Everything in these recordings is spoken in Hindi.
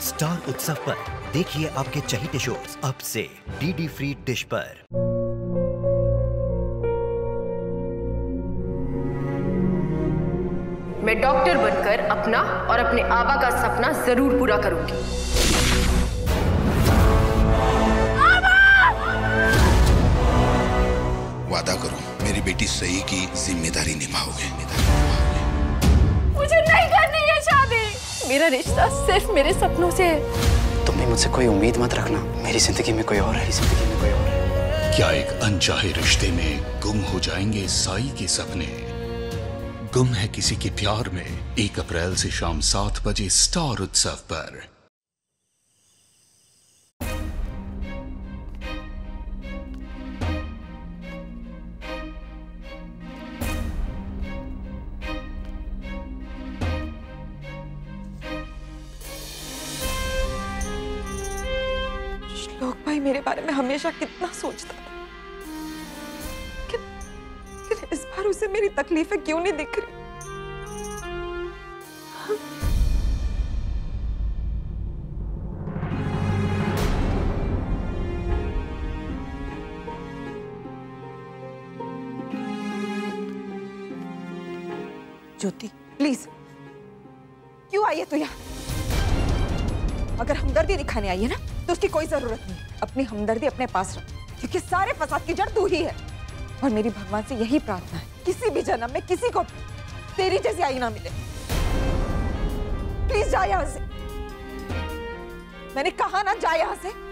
स्टार उत्सव पर देखिए आपके चहेते शोज अब से डीडी फ्री डिश पर। मैं डॉक्टर बनकर अपना और अपने आबा का सपना जरूर पूरा करूंगी। वादा करो मेरी बेटी सही की जिम्मेदारी निभाओगे। मुझे नहीं करनी है शादी। मेरा रिश्ता सिर्फ मेरे सपनों से है। तुम भी मुझसे कोई उम्मीद मत रखना। मेरी जिंदगी में कोई और है, जिंदगी में कोई और है। क्या एक अनचाहे रिश्ते में गुम हो जाएंगे साई के सपने? गुम है किसी के प्यार में 1 अप्रैल से शाम 7 बजे स्टार उत्सव पर। श्लोक भाई मेरे बारे में हमेशा कितना सोचता था, लेकिन इस बार उसे मेरी तकलीफें क्यों नहीं दिख रही? ज्योति प्लीज, क्यों आई है तू यहाँ? अगर हमदर्दी दिखाने आई है ना तो उसकी कोई जरूरत नहीं। अपनी हमदर्दी अपने पास रख, क्योंकि सारे फसाद की जड़ तू ही है। और मेरी भगवान से यही प्रार्थना है, किसी भी जन्म में किसी को तेरी जैसी आई ना मिले। प्लीज जा यहां से। मैंने कहा ना, जा यहां से।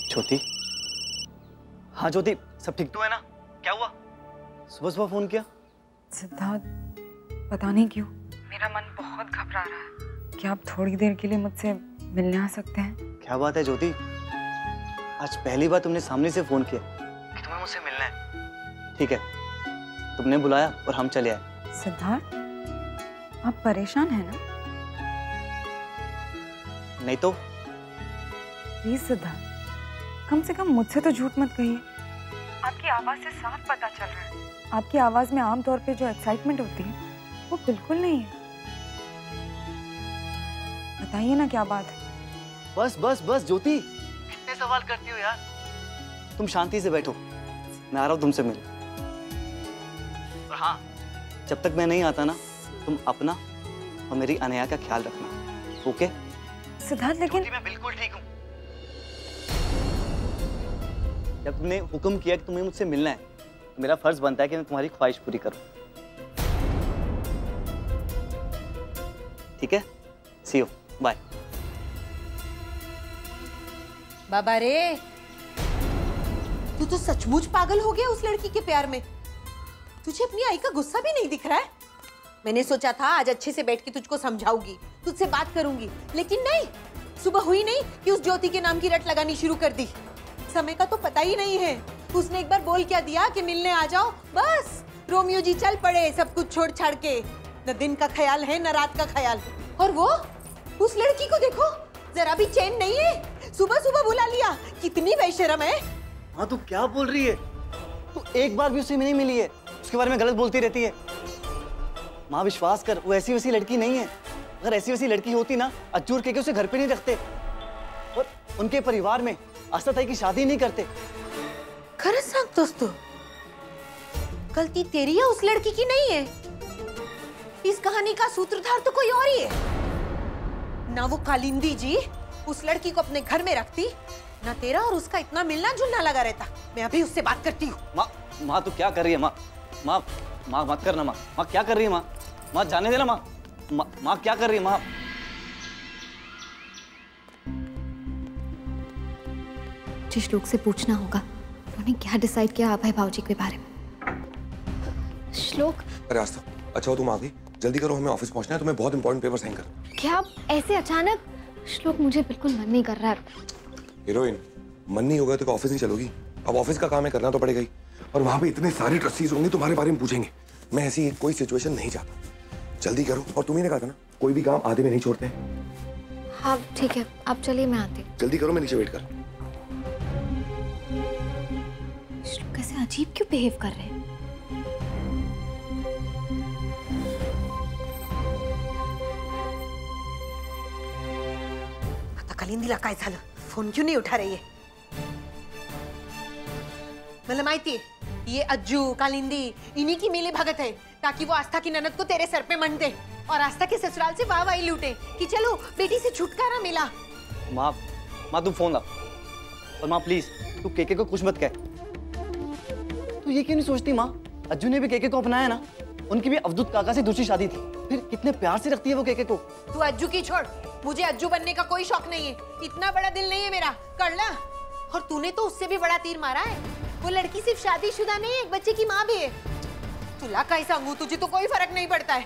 ज्योति, हाँ ज्योति, सब ठीक तो है ना? क्या हुआ? सुबह सुबह फोन किया? सिद्धार्थ, पता नहीं क्यों मेरा मन बहुत घबरा रहा है। क्या आप थोड़ी देर के लिए मुझसे मिलने आ सकते हैं? क्या बात है ज्योति, आज पहली बार तुमने सामने से फोन किया कि तुम्हें मुझसे मिलना है। ठीक है, तुमने बुलाया और हम चले आए। सिद्धार्थ, आप परेशान हैं ना? नहीं तो। प्लीज सिद्धार्थ, कम से कम मुझसे तो झूठ मत कहिए। आपकी आवाज से साफ पता चल रहा है, आपकी आवाज में आमतौर पे जो एक्साइटमेंट होती है वो बिल्कुल नहीं है। बताइए ना क्या बात है। बस बस बस ज्योति, कितने सवाल करती हो यार। तुम शांति से बैठो, मैं आ रहा हूँ तुमसे मिलने। और हाँ, जब तक मैं नहीं आता ना, तुम अपना और मेरी अनया का ख्याल रखना, ओके? सिद्धार्थ लेकिन मैं बिल्कुल ठीक हूँ। जब तुमने हुक्म किया कि तुम्हें मुझसे मिलना है, तो मेरा फर्ज बनता है कि मैं तुम्हारी ख्वाहिश पूरी करूं। ठीक है, सी यू, बाय। बाबा रे, तू तो सचमुच पागल हो गया उस लड़की के प्यार में। तुझे अपनी आई का गुस्सा भी नहीं दिख रहा है? मैंने सोचा था आज अच्छे से बैठ के तुझको समझाऊंगी, तुझसे बात करूंगी, लेकिन नहीं, सुबह हुई नहीं कि उस ज्योति के नाम की रट लगानी शुरू कर दी। समय का तो पता ही नहीं है। उसने एक बार बोल क्या दिया कि मिलने आ जाओ, बस रोमियो जी चल पड़े सब कुछ छोड़ छाड़ के। न दिन का ख्याल है न रात का ख्याल। और वो उस लड़की को देखो, जरा भी चैन नहीं है। सुबह सुबह बुला लिया, कितनी बेशर्म है। हाँ, तू क्या बोल रही है? तू एक बार भी उससे नहीं मिली है, उसके बारे में गलत बोलती रहती है। माँ विश्वास कर, वो ऐसी वैसी लड़की नहीं है। अगर ऐसी वैसी लड़की होती ना, अज्जूर के उसे घर पे नहीं रखते और उनके परिवार में असताई की शादी नहीं करते। खरं सांग दोस्तों, गलती तेरी है, उस लड़की की नहीं है। इस कहानी का सूत्रधार तो कोई और ही है। ना वो कालिंदी जी उस लड़की को अपने घर में रखती, ना तेरा और उसका इतना मिलना जुलना लगा रहता। मैं अभी उससे बात करती हूँ। माँ तू क्या कर रही है? माँ मत करना। माँ क्या कर रही है? माँ जाने देना। माँ क्या कर रही है? माँ मुझे श्लोक से पूछना होगा उन्होंने क्या डिसाइड किया अभय भाऊजी के बारे में। श्लोक। अरे आस्था, अच्छा हो तुम आ गई। जल्दी करो, हमें ऑफिस पहुंचना है, तुम्हें बहुत इंपॉर्टेंट पेपर साइन कर। क्या ऐसे अचानक? श्लोक मुझे बिल्कुल मन नहीं कर रहा है। हीरोइन, मन नहीं होगा तो ऑफिस नहीं चलोगी। अब ऑफिस का काम है, करना तो पड़ेगा ही। और वहां पे इतने सारे ट्रस्टीज होंगे, तुम्हारे बारे में पूछेंगे। मैं ऐसी कोई सिचुएशन नहीं चाहता। जल्दी करो। और तुम्ही ने कहा था ना, कोई भी काम आधे में नहीं छोड़ते हैं। हाँ ठीक है, आप चलिए, मैं आती हूँ। जल्दी करो, मैं नीचे वेट कर। श्लोक कैसे अजीब क्यों बिहेव कर रहे हैं? आता कालिंदीला काय झालं? फोन क्यों नहीं उठा रही है? मला माहिती है, ये अज्जू कालिंदी इन्हीं की मिली भगत है ताकि वो आस्था की ननद को तेरे सर पे मंड दे और आस्था के ससुराल से वाहवाही लूटे कि चलो बेटी से छुटकारा मिला। माँ तू फोन ला। और माँ प्लीज तू केके को कुछ मत कह। तू ये क्यों नहीं सोचती माँ, अज्जू ने भी केके को अपनाया ना। उनकी भी अवधूत काका से दूसरी शादी थी, फिर कितने प्यार से रखती है वो केके को। तू अज्जू की छोड़, मुझे अज्जू बनने का कोई शौक नहीं है। इतना बड़ा दिल नहीं है मेरा, कर ला। और तूने तो उससे भी बड़ा तीर मारा है। वो लड़की सिर्फ शादीशुदा नहीं है, एक बच्चे की माँ भी है। तुला कैसा सांगू, तुझे तो कोई फर्क नहीं पड़ता है।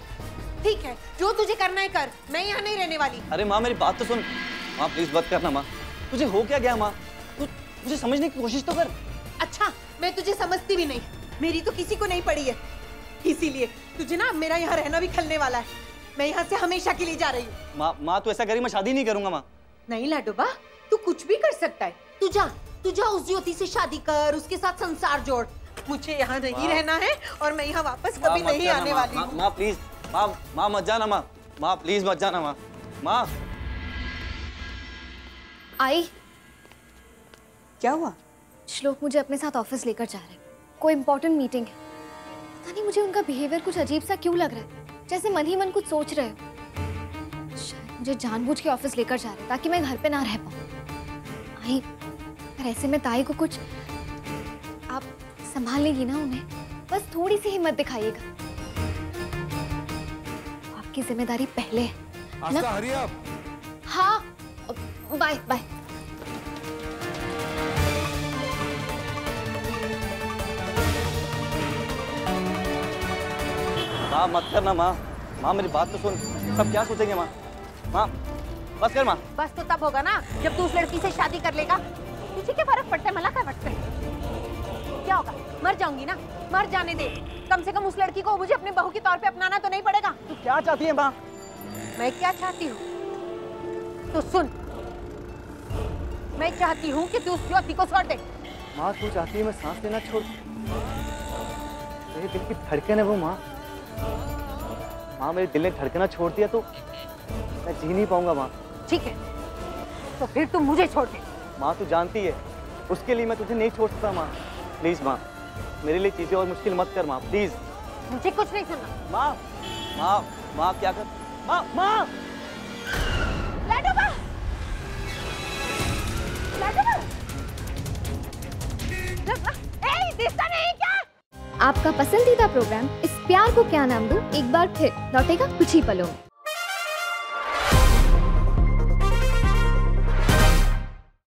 ठीक है, जो तुझे करना है कर, मैं यहाँ नहीं रहने वाली। अरे माँ मेरी बात तो सुन। माँ प्लीज मत करना माँ। तुझे हो क्या गया माँ? तू मुझे समझने की कोशिश तो कर। अच्छा, मैं तुझे समझती भी नहीं, मेरी तो किसी को नहीं पड़ी है। इसीलिए तुझे ना मेरा यहाँ रहना भी खलने वाला है। मैं यहाँ से हमेशा के लिए जा रही हूँ। माँ तू ऐसा करी, मैं शादी नहीं करूंगा माँ। नहीं लाडोबा, तू कुछ भी कर सकता है। तू जा उस ज्योति से शादी कर, उसके साथ संसार जोड़। मुझे यहाँ नहीं रहना है और मैं यहाँ वापस कभी नहीं आने वाली हूँ। माँ प्लीज, माँ मत जाना माँ। माँ प्लीज मत जाना माँ। माँ आई। क्या हुआ? श्लोक मुझे अपने साथ ऑफिस लेकर जा रहे हैं, कोई इंपॉर्टेंट मीटिंग है। पता नहीं मुझे उनका बिहेवियर कुछ अजीब सा क्यों लग रहा है, जैसे मन ही मन कुछ सोच रहे हो। शायद मुझे जानबूझ के ऑफिस लेकर जा रहे हैं ताकि मैं घर पे ना रह पाऊँ। आई, पर ऐसे में ताई को कुछ, आप संभाल लेंगी ना उन्हें? बस थोड़ी सी हिम्मत दिखाइएगा, आपकी जिम्मेदारी पहले है ना? हरी आप। हाँ, बाय बाय। माँ मत करना माँ। माँ मेरी बात तो सुन, सब क्या सोचेंगे माँ? माँ बस कर माँ। बस तो तब होगा ना जब तू उस लड़की से शादी कर लेगा। तुझे क्या फर्क पड़ता है? मला क्या पड़ता है? क्या होगा? मर जाऊंगी ना, मर जाने दे। कम से कम उस लड़की को मुझे अपनी बहू के तौर पे अपनाना तो नहीं पड़ेगा। तू क्या चाहती है माँ? मैं क्या चाहती हूँ तो सुन। मैं चाहती हूँ कि तू उस ज्योति को छोड़ दे। माँ तू चाहती है मैं सांस लेना छोड़? मेरे दिल की धड़कन है वो माँ। माँ मेरे दिल ने धड़कना छोड़ दिया तो मैं जी नहीं पाऊंगा माँ। ठीक है, तो फिर तुम मुझे छोड़ दे। माँ तू जानती है उसके लिए मैं तुझे नहीं छोड़ सकता माँ। प्लीज माँ, मेरे लिए चीजें और मुश्किल मत कर माँ, प्लीज। मुझे कुछ नहीं सुनना। माँ माँ माँ क्या कर? माँ माँ लाडोबा, लाडोबा, ए, दिखता नहीं क्या? आपका पसंदीदा प्रोग्राम इस प्यार को क्या नाम दूं एक बार फिर लौटेगा कुछ ही पलों में।